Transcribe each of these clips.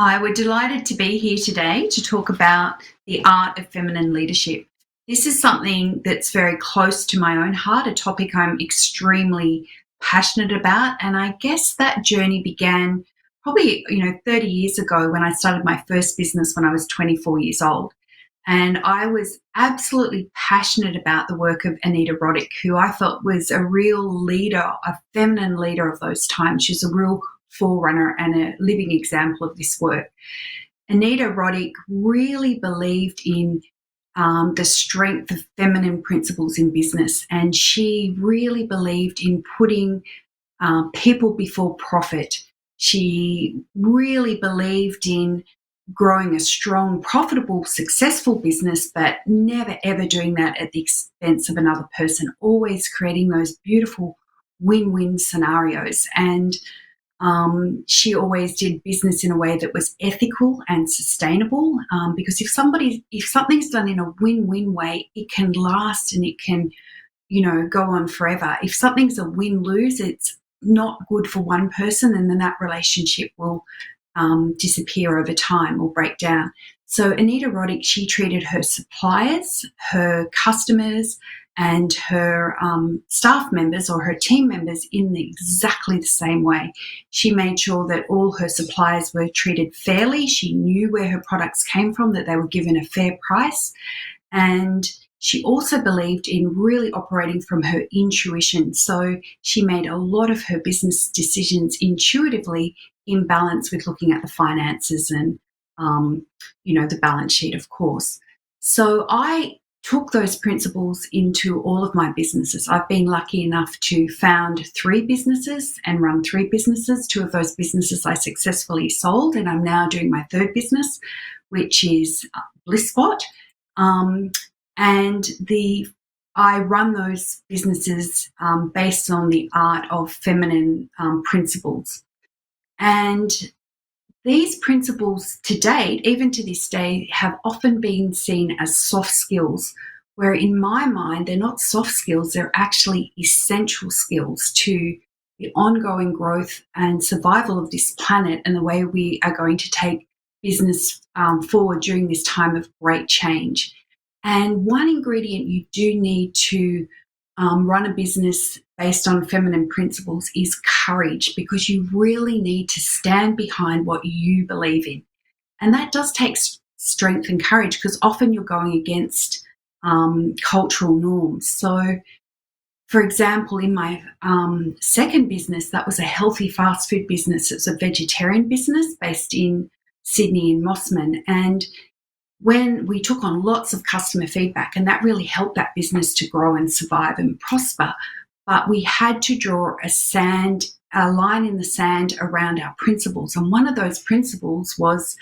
Hi, we're delighted to be here today to talk about the art of feminine leadership. This is something that's very close to my own heart, a topic I'm extremely passionate about. And I guess that journey began probably, 30 years ago when I started my first business when I was 24 years old. And I was absolutely passionate about the work of Anita Roddick, who I felt was a real leader, a feminine leader of those times. She's a real forerunner and a living example of this work. Anita Roddick really believed in the strength of feminine principles in business, and she really believed in putting people before profit. She really believed in growing a strong, profitable, successful business, but never ever doing that at the expense of another person, always creating those beautiful win-win scenarios. And she always did business in a way that was ethical and sustainable. Because if something's done in a win-win way, it can last and it can, go on forever. If something's a win-lose, it's not good for one person, and then that relationship will disappear over time or break down. So Anita Roddick, she treated her suppliers, her customers, and her staff members or her team members in exactly the same way. She made sure that all her suppliers were treated fairly. She knew where her products came from, that they were given a fair price. And she also believed in really operating from her intuition. So she made a lot of her business decisions intuitively in balance with looking at the finances and, the balance sheet, of course. So I took those principles into all of my businesses. I've been lucky enough to found 3 businesses and run 3 businesses. 2 of those businesses I successfully sold, and I'm now doing my 3rd business, which is BlissSpot. And I run those businesses based on the art of feminine principles. And these principles to date, even to this day, have often been seen as soft skills, where in my mind, they're not soft skills, they're actually essential skills to the ongoing growth and survival of this planet and the way we are going to take business forward during this time of great change. And one ingredient you do need to run a business based on feminine principles is courage, because you really need to stand behind what you believe in. And that does take strength and courage, because often you're going against cultural norms. So, for example, in my 2nd business, that was a healthy fast food business. It's a vegetarian business based in Sydney in Mossman. And when we took on lots of customer feedback, and that really helped that business to grow and survive and prosper. But we had to draw a line in the sand around our principles. And one of those principles was,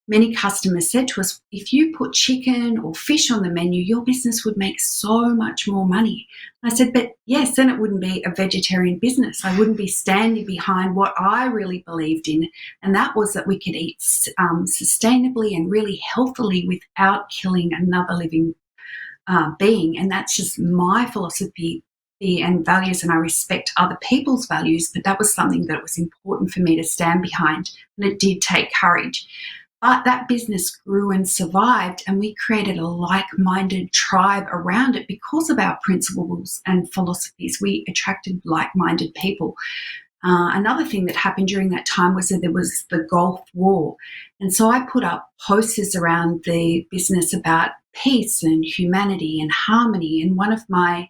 many customers said to us, if you put chicken or fish on the menu, your business would make so much more money. I said, but yes, then it wouldn't be a vegetarian business. I wouldn't be standing behind what I really believed in. And that was that we could eat sustainably and really healthily without killing another living being. And that's just my philosophy and values, and I respect other people's values, but that was something that was important for me to stand behind, and it did take courage. But that business grew and survived, and we created a like-minded tribe around it because of our principles and philosophies. We attracted like-minded people. Another thing that happened during that time was that there was the Gulf War. And so I put up posters around the business about peace and humanity and harmony. And one of my,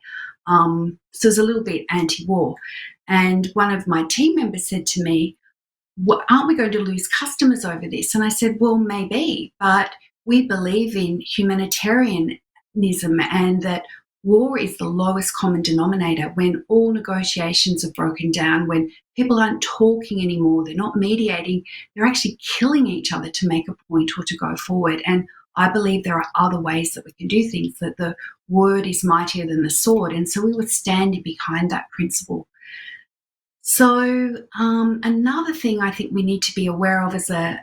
so it was a little bit anti-war. And one of my team members said to me, aren't we going to lose customers over this? And I said, well, maybe, but we believe in humanitarianism, and that war is the lowest common denominator. When all negotiations have broken down, when people aren't talking anymore, they're not mediating, they're actually killing each other to make a point or to go forward. And I believe there are other ways that we can do things, that the word is mightier than the sword. And so we were standing behind that principle. So another thing I think we need to be aware of as a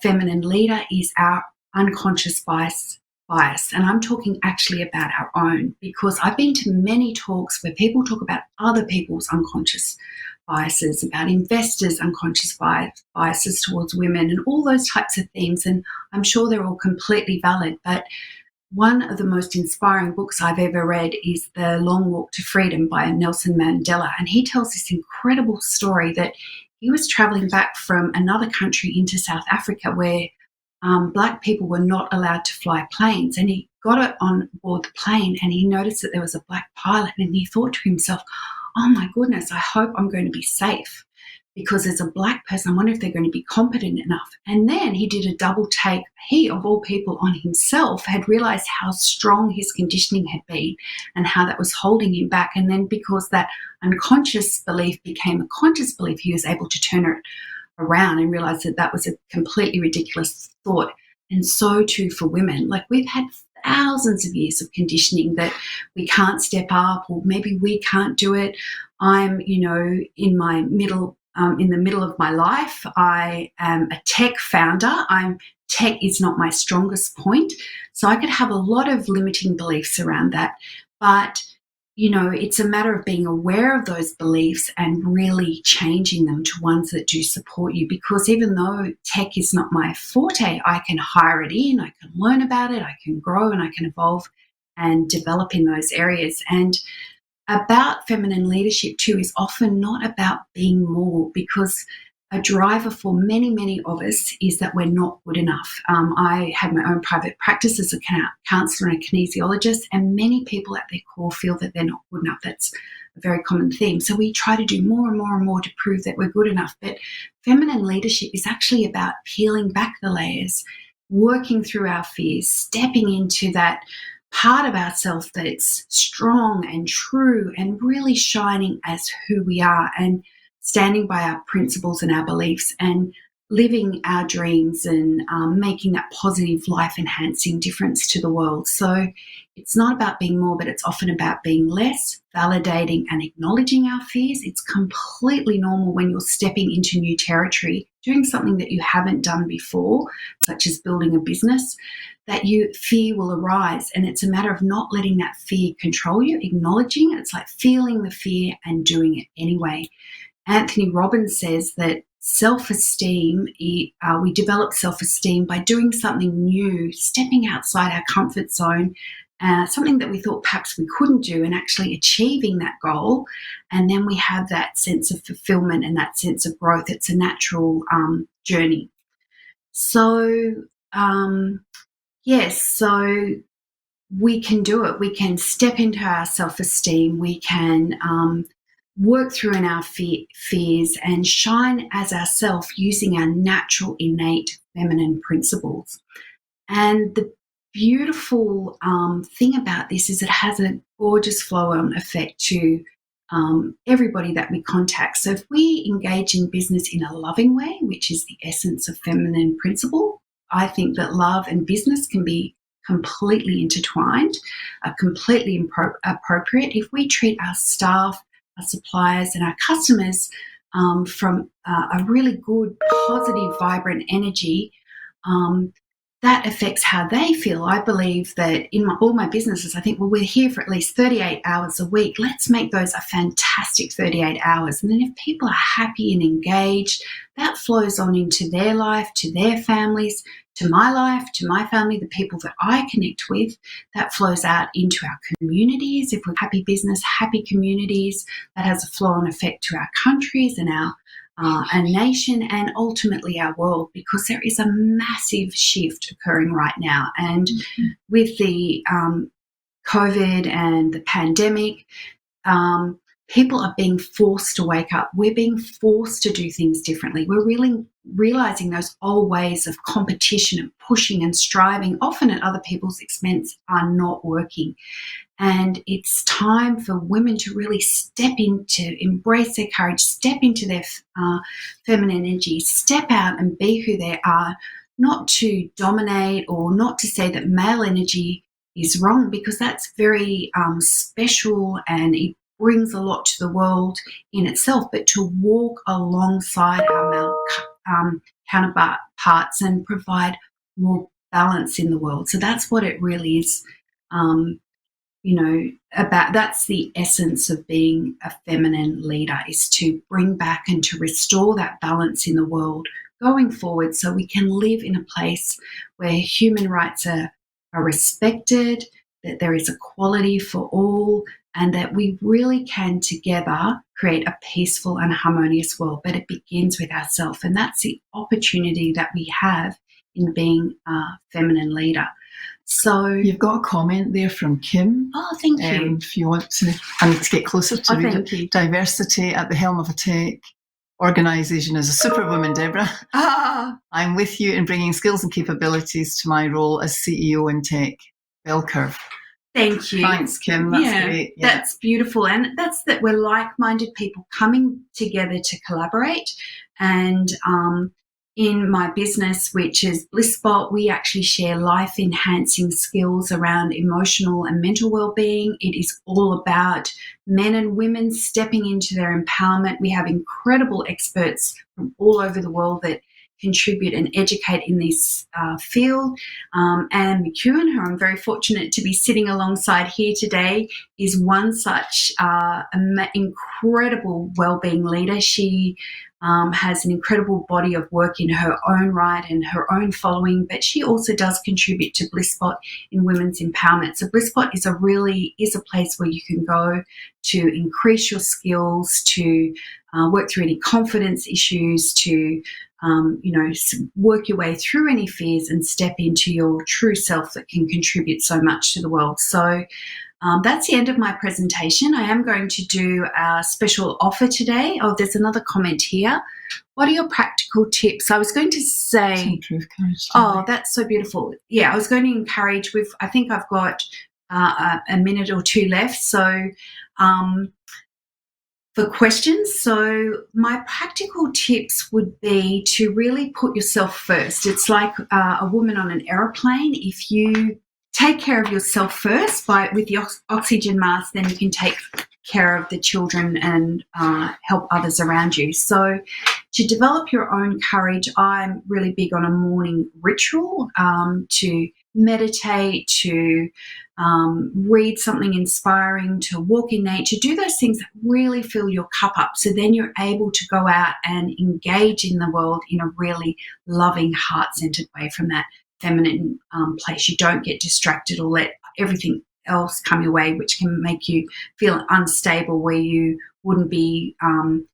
feminine leader is our unconscious bias. And I'm talking actually about our own, because I've been to many talks where people talk about other people's unconscious biases, about investors' unconscious biases towards women, and all those types of things. And I'm sure they're all completely valid. But one of the most inspiring books I've ever read is The Long Walk to Freedom by Nelson Mandela. And he tells this incredible story that he was traveling back from another country into South Africa where Black people were not allowed to fly planes. And he got it on board the plane and he noticed that there was a Black pilot, and he thought to himself, oh my goodness, I hope I'm going to be safe, because as a Black person, I wonder if they're going to be competent enough. And then he did a double take. He, of all people, on himself, had realized how strong his conditioning had been and how that was holding him back. And then because that unconscious belief became a conscious belief, he was able to turn it around and realize that that was a completely ridiculous thought. And so too for women. Like, we've had thousands of years of conditioning that we can't step up, or maybe we can't do it. I'm, in my middle, in the middle of my life. I am a tech founder. Tech is not my strongest point. So I could have a lot of limiting beliefs around that. But it's a matter of being aware of those beliefs and really changing them to ones that do support you. Because even though tech is not my forte, I can hire it in, I can learn about it, I can grow, and I can evolve and develop in those areas. And about feminine leadership too is often not about being more, because a driver for many, many of us is that we're not good enough. I have my own private practice as a counsellor and a kinesiologist, and many people at their core feel that they're not good enough. That's a very common theme. So we try to do more and more and more to prove that we're good enough. But feminine leadership is actually about peeling back the layers, working through our fears, stepping into that part of ourselves that's strong and true and really shining as who we are, and standing by our principles and our beliefs and living our dreams and making that positive life-enhancing difference to the world. So it's not about being more, but it's often about being less, validating and acknowledging our fears. It's completely normal when you're stepping into new territory, doing something that you haven't done before, such as building a business, that fear will arise. And it's a matter of not letting that fear control you, acknowledging it. It's like feeling the fear and doing it anyway. Anthony Robbins says that self-esteem, we develop self-esteem by doing something new, stepping outside our comfort zone, something that we thought perhaps we couldn't do, and actually achieving that goal. And then we have that sense of fulfillment and that sense of growth. It's a natural journey. So, yes, so we can do it. We can step into our self-esteem. We can work through in our fears and shine as ourself using our natural, innate feminine principles. And the beautiful thing about this is it has a gorgeous flow-on effect to everybody that we contact. So if we engage in business in a loving way, which is the essence of feminine principle, I think that love and business can be completely intertwined, completely appropriate. If we treat our staff, our suppliers and our customers from a really good, positive, vibrant energy, that affects how they feel. I believe that in all my businesses, I think, well, we're here for at least 38 hours a week. Let's make those a fantastic 38 hours. And then if people are happy and engaged, that flows on into their life, to their families, to my life, to my family, the people that I connect with. That flows out into our communities. If we're happy business, happy communities, that has a flow-on effect to our countries and our nation, and ultimately our world, because there is a massive shift occurring right now. And with the COVID and the pandemic, people are being forced to wake up. We're being forced to do things differently. We're really realizing those old ways of competition and pushing and striving, often at other people's expense, are not working. And it's time for women to really step into, embrace their courage, step into their feminine energy, step out and be who they are, not to dominate or not to say that male energy is wrong, because that's very special and it brings a lot to the world in itself, but to walk alongside our male counterparts and provide more balance in the world. So that's what it really is. that's the essence of being a feminine leader, is to bring back and to restore that balance in the world going forward, so we can live in a place where human rights are respected, that there is equality for all, and that we really can together create a peaceful and harmonious world. But it begins with ourselves, and that's the opportunity that we have in being a feminine leader. So you've got a comment there from Kim. Oh, thank you. If you want to, I need to get closer to read thank it. You. Diversity at the helm of a tech organisation as a superwoman, Deborah. I'm with you in bringing skills and capabilities to my role as CEO in tech. Bell curve. Thank you. Thanks, Kim. That's great. Yeah. That's beautiful. And that's that we're like-minded people coming together to collaborate. And in my business, which is BlissSpot, we actually share life-enhancing skills around emotional and mental well-being. It is all about men and women stepping into their empowerment. We have incredible experts from all over the world that contribute and educate in this field. Anne McEwen, who I'm very fortunate to be sitting alongside here today, is one such incredible wellbeing leader. She has an incredible body of work in her own right and her own following, but she also does contribute to BlissSpot in women's empowerment. So BlissSpot is a place where you can go to increase your skills, to work through any confidence issues, to work your way through any fears and step into your true self that can contribute so much to the world. So that's the end of my presentation. I am going to do a special offer today. Oh, there's another comment here. What are your practical tips? I was going to say, oh, that's so beautiful. Yeah, I was going to encourage I think I've got a minute or two left. So for questions. So my practical tips would be to really put yourself first. It's like a woman on an aeroplane. If you take care of yourself first with the oxygen mask, then you can take care of the children and help others around you. So to develop your own courage, I'm really big on a morning ritual, to meditate, to read something inspiring, to walk in nature, do those things that really fill your cup up. So then you're able to go out and engage in the world in a really loving, heart-centered way from that feminine place. You don't get distracted or let everything else come your way, which can make you feel unstable, where you wouldn't be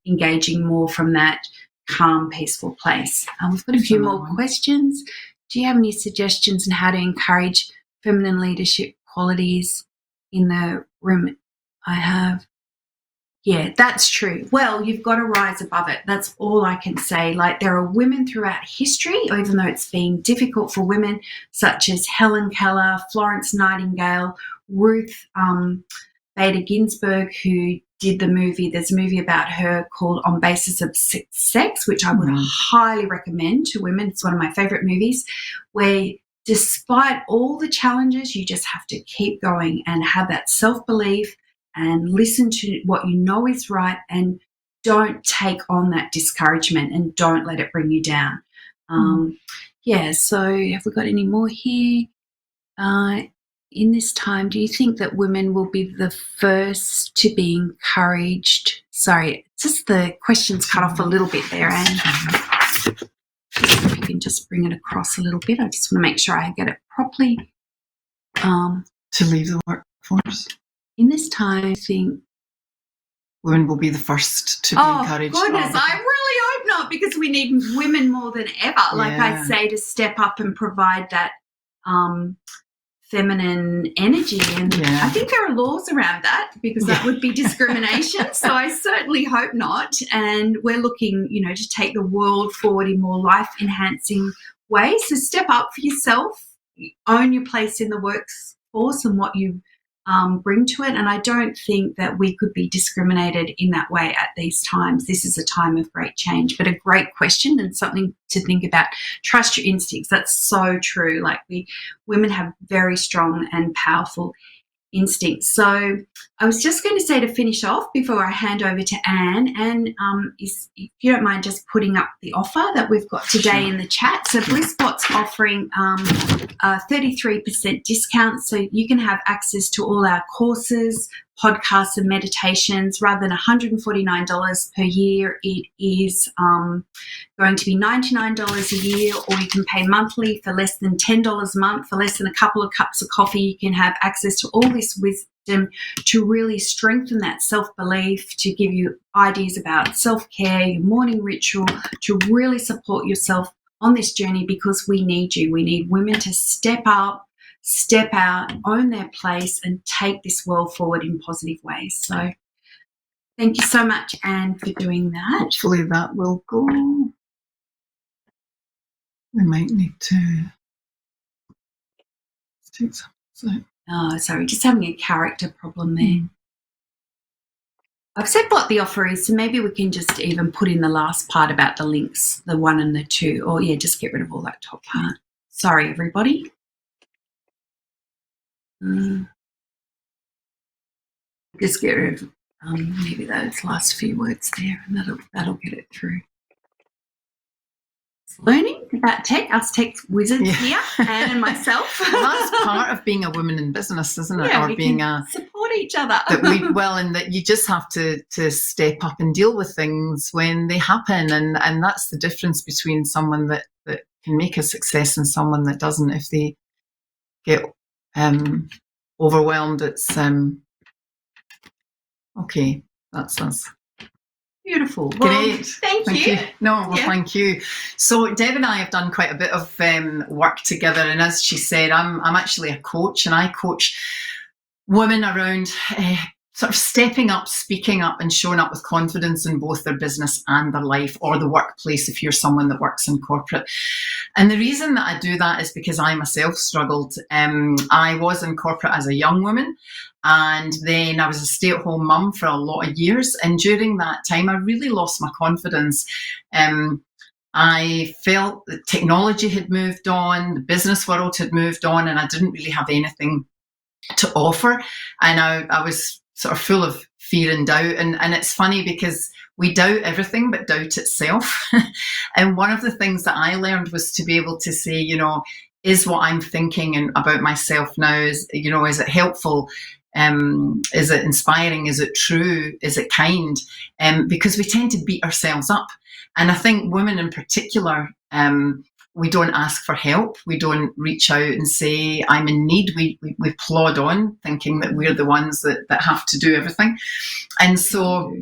engaging more from that calm, peaceful place. We've got a few more questions. Do you have any suggestions on how to encourage feminine leadership qualities in the room? I have. Yeah, that's true. Well, you've got to rise above it. That's all I can say. Like, there are women throughout history, even though it's been difficult for women, such as Helen Keller, Florence Nightingale, Ruth Bader Ginsburg, who did the movie. There's a movie about her called On Basis of Sex, which I would highly recommend to women. It's one of my favorite movies, where despite all the challenges, you just have to keep going and have that self-belief and listen to what you know is right, and don't take on that discouragement and don't let it bring you down. Yeah, so have we got any more here? In this time, do you think that women will be the first to be encouraged? Sorry, just the questions cut off a little bit there, Anne. If you can just bring it across a little bit. I just want to make sure I get it properly. To leave the workforce. In this time, I think women will be the first to be encouraged. Oh, goodness, I really hope not, because we need women more than ever, like I say, to step up and provide that feminine energy. And I think there are laws around that, because that would be discrimination. So I certainly hope not. And we're looking, to take the world forward in more life-enhancing ways. So step up for yourself, own your place in the workforce and what you bring to it. And I don't think that we could be discriminated in that way at these times. This is a time of great change, but a great question and something to think about. Trust your instincts. That's so true. Like, women have very strong and powerful instinct. So I was just going to say, to finish off before I hand over to Anne, if you don't mind just putting up the offer that we've got today in the chat. So BlissBot's offering a 33% discount, so you can have access to all our courses, podcasts and meditations. Rather than $149 per year, it is going to be $99 a year, or you can pay monthly for less than $10 a month. For less than a couple of cups of coffee, you can have access to all this wisdom to really strengthen that self-belief, to give you ideas about self-care, your morning ritual, to really support yourself on this journey, because we need you. We need women to step up, step out, own their place, and take this world forward in positive ways. So thank you so much, Anne, for doing that. Hopefully that will go. We might need to take some. Oh, sorry, just having a character problem there. I've said what the offer is, so maybe we can just even put in the last part about the links, the 1 and the 2, or just get rid of all that top part. Sorry, everybody. Just get rid of maybe those last few words there, and that'll get it through. Learning about tech, us tech wizards here, Anne and myself. Well, that's part of being a woman in business, isn't it? Yeah, or being support each other. And that you just have to step up and deal with things when they happen, and that's the difference between someone that can make a success and someone that doesn't. If they get overwhelmed, it's okay. That's us. Beautiful. Great. Well, thank you. No, well, thank you. So Deb and I have done quite a bit of work together, and as she said, I'm actually a coach, and I coach women around sort of stepping up, speaking up, and showing up with confidence in both their business and their life, or the workplace if you're someone that works in corporate. And the reason that I do that is because I myself struggled. I was in corporate as a young woman, and then I was a stay-at-home mum for a lot of years. And during that time, I really lost my confidence. I felt that technology had moved on, the business world had moved on, and I didn't really have anything to offer. And I was sort of full of fear and doubt. And it's funny because we doubt everything but doubt itself. And one of the things that I learned was to be able to say, is what I'm thinking and about myself now, is it helpful? Is it inspiring? Is it true? Is it kind? Because we tend to beat ourselves up. And I think women in particular, we don't ask for help. We don't reach out and say, I'm in need. We plod on thinking that we're the ones that have to do everything. And so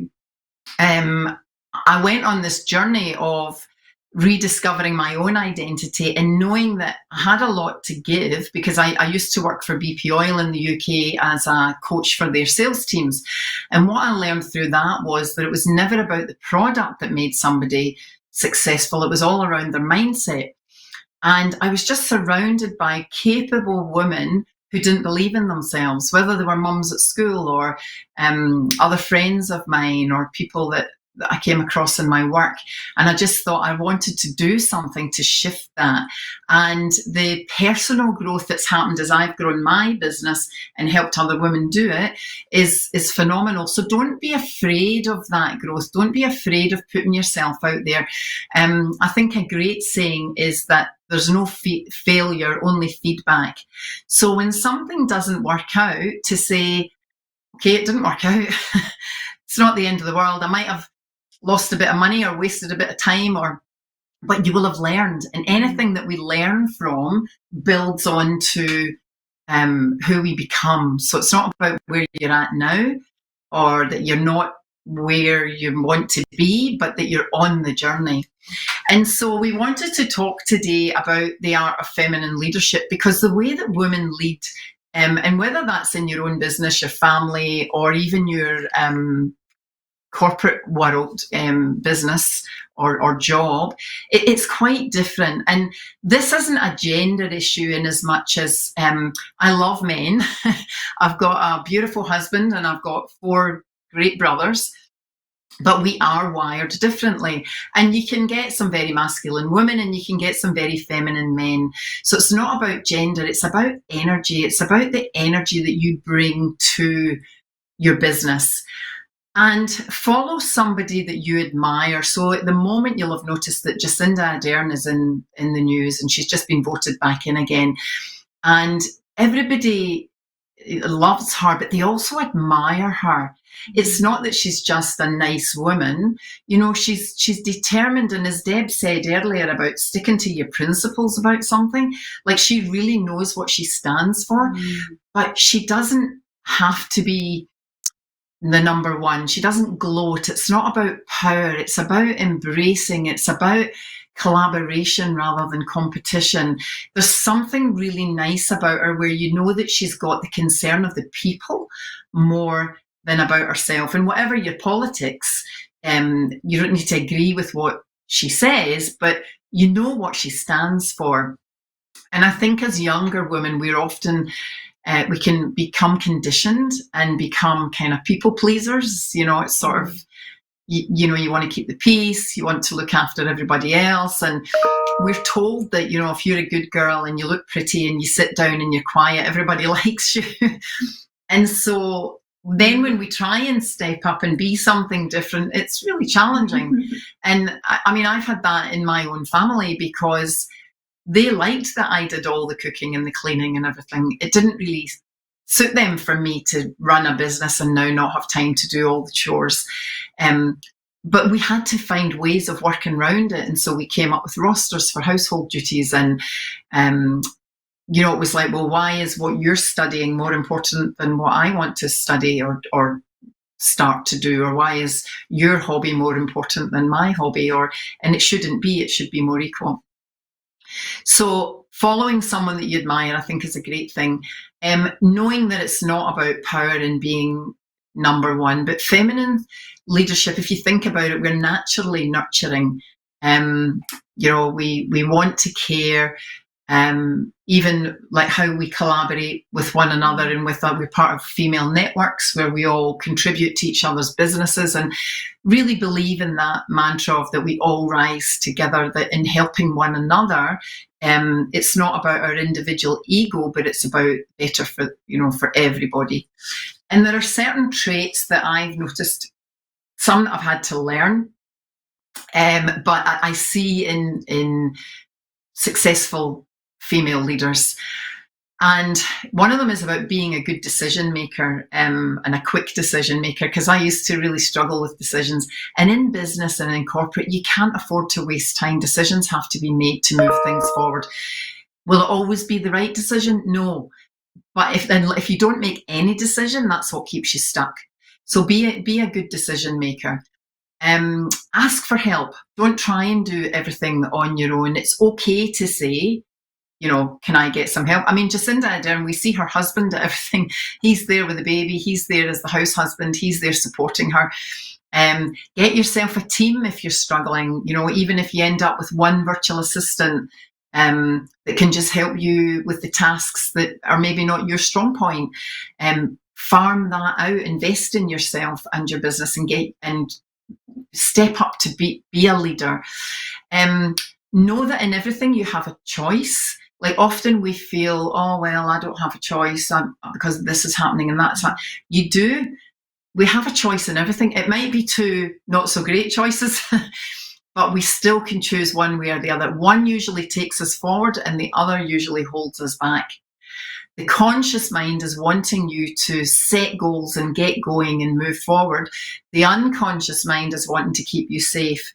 I went on this journey of rediscovering my own identity and knowing that I had a lot to give, because I used to work for BP Oil in the UK as a coach for their sales teams. And what I learned through that was that it was never about the product that made somebody successful. It was all around their mindset. And I was just surrounded by capable women who didn't believe in themselves, whether they were mums at school or other friends of mine or people that I came across in my work. And I just thought I wanted to do something to shift that. And the personal growth that's happened as I've grown my business and helped other women do it is phenomenal. So don't be afraid of that growth. Don't be afraid of putting yourself out there. I think a great saying is that there's no failure, only feedback. So when something doesn't work out, to say, okay, it didn't work out. It's not the end of the world. I might have lost a bit of money or wasted a bit of time, but you will have learned. And anything that we learn from builds on to who we become. So it's not about where you're at now or that you're not where you want to be, but that you're on the journey. And so we wanted to talk today about the art of feminine leadership, because the way that women lead, and whether that's in your own business, your family, or even your corporate world, business or job, it's quite different. And this isn't a gender issue in as much as I love men. I've got a beautiful husband and I've got 4 great brothers. But we are wired differently. And you can get some very masculine women and you can get some very feminine men. So it's not about gender, it's about energy. It's about the energy that you bring to your business. And follow somebody that you admire. So at the moment, you'll have noticed that Jacinda Ardern is in the news and she's just been voted back in again. And everybody loves her, but they also admire her. It's not that she's just a nice woman. You know, she's determined. And as Deb said earlier about sticking to your principles about something, like she really knows what she stands for, but she doesn't have to be the number one. She doesn't gloat. It's not about power. It's about embracing. It's about collaboration rather than competition. There's something really nice about her where you know that she's got the concern of the people more than about herself. And whatever your politics, you don't need to agree with what she says, but you know what she stands for. And I think as younger women, we're often we can become conditioned and become kind of people pleasers. You know, it's sort of, you know, you want to keep the peace, you want to look after everybody else. And we're told that, you know, if you're a good girl and you look pretty and you sit down and you're quiet, everybody likes you. And so then when we try and step up and be something different, it's really challenging. And I mean, I've had that in my own family because they liked that I did all the cooking and the cleaning and everything. It didn't really suit them for me to run a business and now not have time to do all the chores. But we had to find ways of working around it. And so we came up with rosters for household duties. And, you know, it was like, well, why is what you're studying more important than what I want to study or start to do? Or why is your hobby more important than my hobby? And it shouldn't be, it should be more equal. So following someone that you admire, I think, is a great thing. Knowing that it's not about power and being number one, but feminine leadership, if you think about it, we're naturally nurturing. You know, we want to care, even like how we collaborate with one another and we're part of female networks where we all contribute to each other's businesses and really believe in that mantra of that we all rise together, that in helping one another, it's not about our individual ego, but it's about better for, you know, for everybody. And there are certain traits that I've noticed, some that I've had to learn, but I see in successful female leaders. And one of them is about being a good decision maker, and a quick decision maker, because I used to really struggle with decisions. And in business and in corporate, you can't afford to waste time. Decisions have to be made to move things forward. Will it always be the right decision? No. But if you don't make any decision, that's what keeps you stuck. So be a good decision maker. Ask for help. Don't try and do everything on your own. It's okay to say, you know, can I get some help? I mean, Jacinda Ardern, we see her husband at everything. He's there with the baby. He's there as the house husband. He's there supporting her. Get yourself a team if you're struggling. You know, even if you end up with one virtual assistant that can just help you with the tasks that are maybe not your strong point. Farm that out. Invest in yourself and your business and step up to be a leader. Know that in everything you have a choice. Like often we feel, oh, well, I don't have a choice because this is happening and that's happening. You do. We have a choice in everything. It might be two not so great choices, but we still can choose one way or the other. One usually takes us forward and the other usually holds us back. The conscious mind is wanting you to set goals and get going and move forward. The unconscious mind is wanting to keep you safe.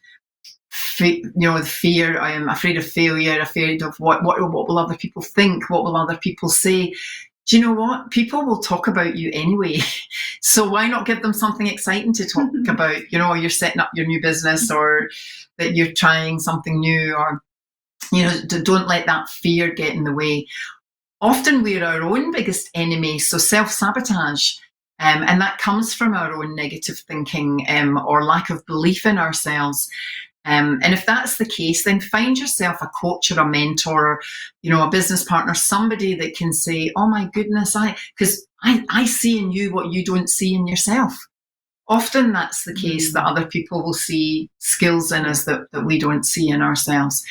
You know, the fear, I am afraid of failure, afraid of what will other people think, what will other people say. Do you know what? People will talk about you anyway. So why not give them something exciting to talk about? You know, you're setting up your new business or that you're trying something new, or, you know, don't let that fear get in the way. Often we're our own biggest enemy, so self-sabotage. And that comes from our own negative thinking or lack of belief in ourselves. And if that's the case, then find yourself a coach or a mentor, or, you know, a business partner, somebody that can say, oh my goodness, because I see in you what you don't see in yourself. often that's the case, that other people will see skills in us that we don't see in ourselves.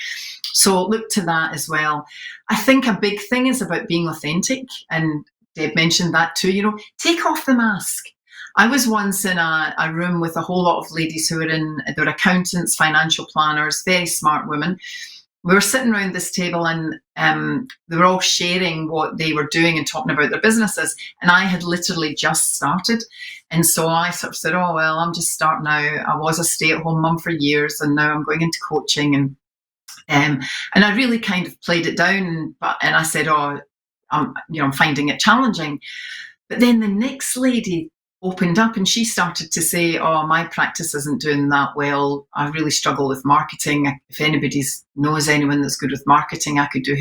So look to that as well. I think a big thing is about being authentic, and Deb mentioned that too. Take off the mask. I was once in a room with a whole lot of ladies who were accountants, financial planners, very smart women. We were sitting around this table, and they were all sharing what they were doing and talking about their businesses. And I had literally just started. And so I sort of said, oh, well, I'm just starting out. I was a stay-at-home mum for years, and now I'm going into coaching. And I really kind of played it down. And I said, oh, I'm finding it challenging. But then the next lady opened up, and she started to say, oh, my practice isn't doing that well. I really struggle with marketing. If anybody knows anyone that's good with marketing, I could do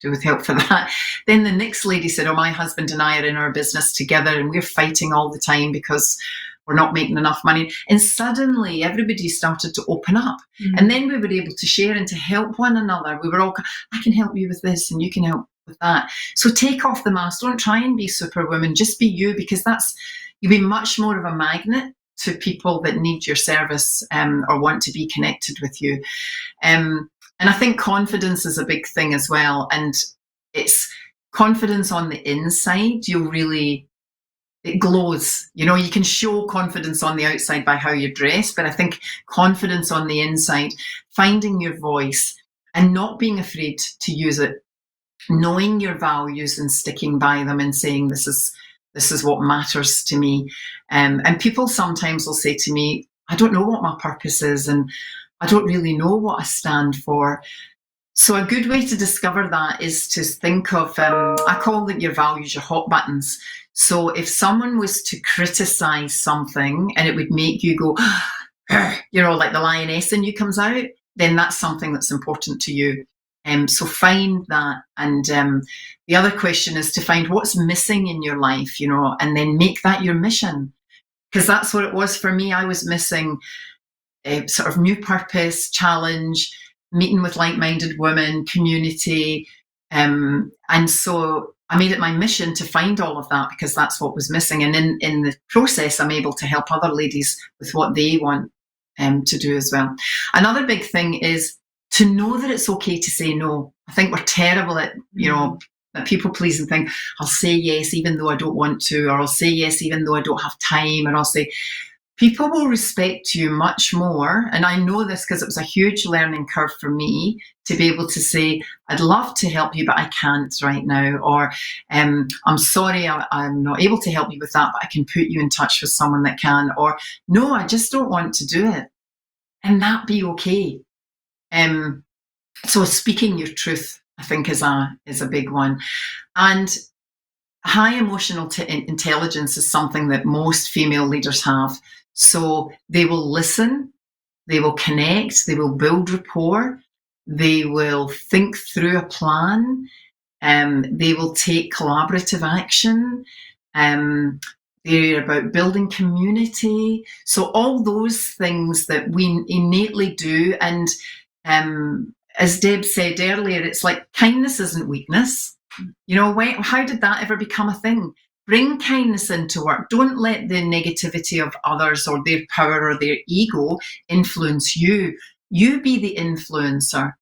with help for that. Then the next lady said, oh, my husband and I are in our business together, and we're fighting all the time because we're not making enough money. And suddenly everybody started to open up. Mm-hmm. And then we were able to share and to help one another. We were all, I can help you with this, and you can help with that. So take off the mask. Don't try and be superwoman. Just be you, because you'll be much more of a magnet to people that need your service or want to be connected with you. And I think confidence is a big thing as well. And it's confidence on the inside. It glows. You can show confidence on the outside by how you dress, but I think confidence on the inside, finding your voice and not being afraid to use it, knowing your values and sticking by them and saying, this is what matters to me. And people sometimes will say to me, I don't know what my purpose is, and I don't really know what I stand for. So a good way to discover that is to think of, I call your values your hot buttons. So if someone was to criticize something and it would make you go, like the lioness in you comes out, then that's something that's important to you. So find that. And the other question is to find what's missing in your life, and then make that your mission. Because that's what it was for me. I was missing a sort of new purpose, challenge, meeting with like-minded women, community. And so I made it my mission to find all of that, because that's what was missing. And in the process, I'm able to help other ladies with what they want to do as well. Another big thing is to know that it's okay to say no. I think we're terrible at, at people pleasing thing. I'll say yes even though I don't want to, or I'll say yes even though I don't have time, or I'll say, people will respect you much more. And I know this because it was a huge learning curve for me to be able to say, I'd love to help you, but I can't right now. Or I'm sorry, I'm not able to help you with that, but I can put you in touch with someone that can. Or no, I just don't want to do it. And that be okay. So speaking your truth, I think, is a big one. And high emotional intelligence is something that most female leaders have. So they will listen, they will connect, they will build rapport, they will think through a plan, they will take collaborative action, they're about building community. So all those things that we innately do. And as Deb said earlier, it's like kindness isn't weakness. How did that ever become a thing? Bring kindness into work. Don't let the negativity of others or their power or their ego influence you. You be the influencer,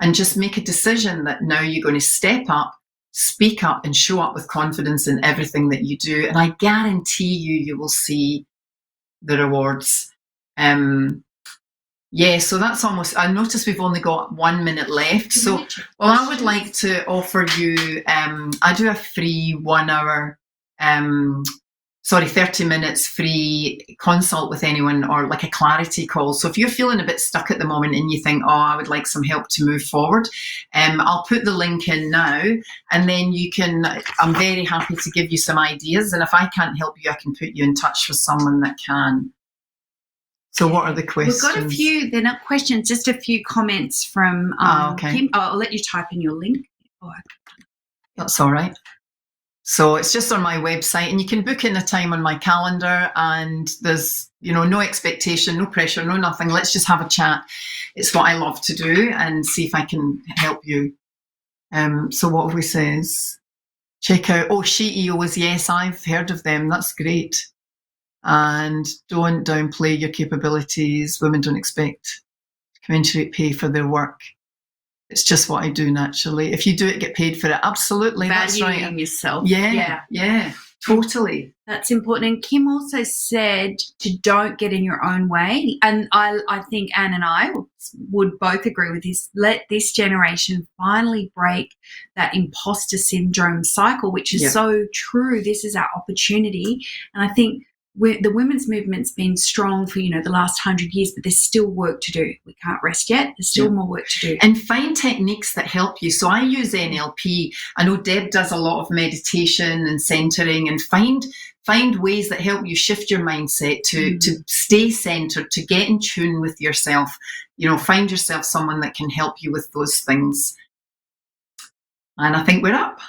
and just make a decision that now you're going to step up, speak up, and show up with confidence in everything that you do. And I guarantee you will see the rewards. So that's almost, I notice we've only got 1 minute left. So, I would like to offer you, I do a free 1 hour, 30 minutes free consult with anyone, or like a clarity call. So if you're feeling a bit stuck at the moment and you think, I would like some help to move forward, I'll put the link in now, and then I'm very happy to give you some ideas. And if I can't help you, I can put you in touch with someone that can. So what are the questions? We've got a few, they're not questions, just a few comments from Kim. I'll let you type in your link. That's all right. So it's just on my website, and you can book in a time on my calendar, and there's, no expectation, no pressure, no nothing. Let's just have a chat. It's what I love to do, and see if I can help you. So what have we says? Check out, SheEOs. Yes, I've heard of them. That's great. and don't downplay your capabilities. Women don't expect commensurate pay for their work. It's just what I do naturally. If you do it, get paid for it. Absolutely. That's right. Valuing yourself. Yeah, totally. That's important. And Kim also said to don't get in your own way. And I think Anne and I would both agree with this. Let this generation finally break that imposter syndrome cycle, which is so true. This is our opportunity. And I think the women's movement's been strong for, the last 100 years, but there's still work to do. We can't rest yet. There's still more work to do. And find techniques that help you. So I use NLP. I know Deb does a lot of meditation and centering, and find ways that help you shift your mindset to stay centered, to get in tune with yourself. Find yourself someone that can help you with those things. And I think we're up.